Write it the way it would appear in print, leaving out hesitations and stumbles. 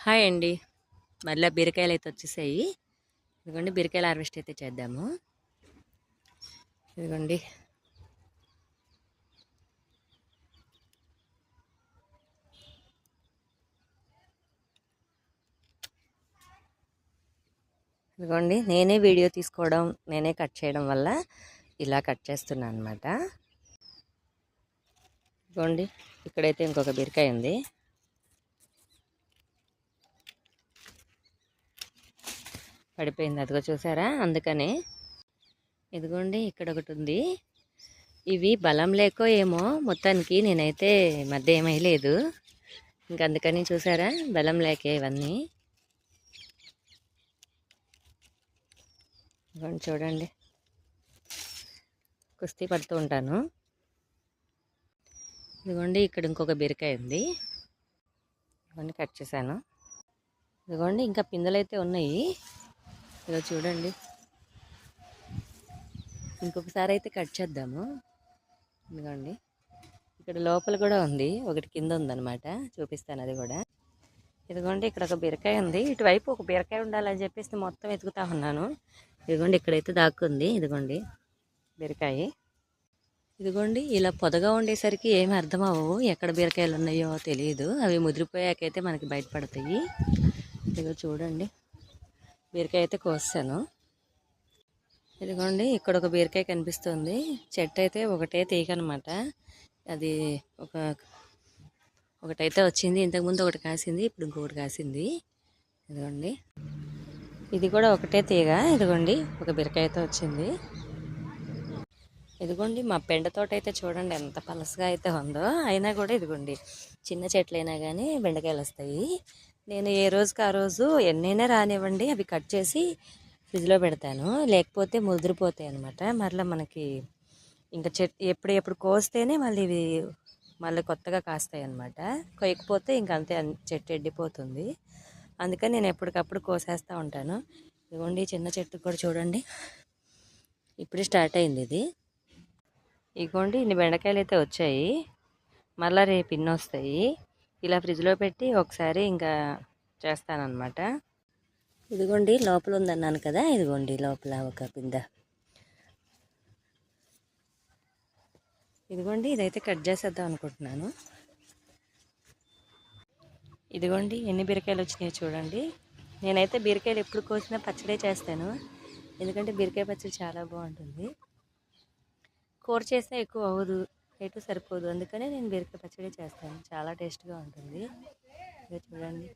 Hi అండి. మళ్ళీ బీరకాయలు అయితే వచ్చేసాయి. ఇదిగోండి బీరకాయల హార్వెస్ట్ అయితే చేద్దాము. ఇదిగోండి ఇదిగోండి నేనే వీడియో తీసుకోవడం, నేనే కట్ చేయడం వల్ల ఇలా కట్ చేస్తున్నాను అనమాట. ఇదిగోండి ఇక్కడైతే ఇంకొక బీరకాయ ఉంది. పడిపోయింది, అదిగో చూసారా, అందుకనే. ఇదిగోండి ఇక్కడ ఒకటి ఉంది. ఇవి బలం లేకో ఏమో మొత్తానికి నేనైతే మధ్య ఏమయ్యలేదు. అందుకని చూసారా, బలం లేకే ఇవన్నీ. చూడండి, కుస్తీ పడుతూ ఉంటాను. ఇదిగోండి ఇక్కడ ఇంకొక బీరకాయ ఉంది. ఇవన్నీ కట్ చేశాను. ఇదిగోండి ఇంకా పిందెలు అయితే ఉన్నాయి. ఇదిగో చూడండి, ఇంకొకసారి అయితే కట్ చేద్దాము. ఇదిగోండి ఇక్కడ లోపల కూడా ఉంది, ఒకటి కింద ఉందన్నమాట, చూపిస్తాను అది కూడా. ఇదిగోండి ఇక్కడ ఒక బీరకాయ ఉంది. ఇటువైపు ఒక బీరకాయ ఉండాలని చెప్పేసి మొత్తం వెతుకుతా ఉన్నాను. ఇదిగోండి ఇక్కడైతే దాక్కుంది. ఇదిగోండి బీరకాయ. ఇదిగోండి ఇలా పొదగా ఉండేసరికి ఏమి అర్థం అవ్వవు, ఎక్కడ బీరకాయలు ఉన్నాయో తెలియదు. అవి ముదిరిపోయాకైతే మనకి బయటపడతాయి. ఇదిగో చూడండి, బీరకాయ అయితే కోసాను. ఇదిగోండి ఇక్కడ ఒక బీరకాయ కనిపిస్తుంది. చెట్టు అయితే ఒకటే తీగ అనమాట. అది ఒకటైతే వచ్చింది, ఇంతకుముందు ఒకటి కాసింది, ఇప్పుడు ఇంకొకటి కాసింది. ఇదిగోండి ఇది కూడా ఒకటే తీగ. ఇదిగోండి ఒక బీరకాయ అయితే వచ్చింది. ఇదిగోండి మా పెండ తోట అయితే చూడండి ఎంత పలసగా అయితే ఉందో. అయినా కూడా ఇదిగోండి చిన్న చెట్లైనా కానీ బెండకాయలు వస్తాయి. నేను ఏ రోజుకి ఆ రోజు ఎన్నైనా రానివ్వండి అవి కట్ చేసి ఫ్రిడ్జ్లో పెడతాను, లేకపోతే ముదిరిపోతాయి అనమాట. మరలా మనకి ఇంకా ఎప్పుడు కోస్తేనే మళ్ళీ ఇవి మళ్ళీ కొత్తగా కాస్తాయి అనమాట. కొయ్యకపోతే ఇంకా అంతే, చెట్టు ఎండిపోతుంది. అందుకని నేను ఎప్పటికప్పుడు కోసేస్తూ ఉంటాను. ఇదిగోండి చిన్న చెట్టు కూడా చూడండి, ఇప్పుడే స్టార్ట్ అయింది ఇది. ఇదిగోండి ఇన్ని బెండకాయలు అయితే వచ్చాయి. మళ్ళీ రేపు ఇన్ని వస్తాయి. ఇలా ఫ్రిడ్జ్లో పెట్టి ఒకసారి ఇంకా చేస్తానన్నమాట. ఇదిగోండి లోపల ఉందన్నాను కదా, ఇదిగోండి లోపల ఒక పింద. ఇదిగోండి ఇదైతే కట్ చేసేద్దాం అనుకుంటున్నాను. ఇదిగోండి ఎన్ని బీరకాయలు వచ్చినాయో చూడండి. నేనైతే బీరకాయలు ఎప్పుడు కోసినా పచ్చడే చేస్తాను, ఎందుకంటే బీరకాయ పచ్చడి చాలా బాగుంటుంది. కూర చేస్తే ఎక్కువ అవ్వదు, ఎటు సరిపోదు, అందుకనే నేను బీరకాయ పచ్చడి చేస్తాను. చాలా టేస్ట్గా ఉంటుంది. చూడండి.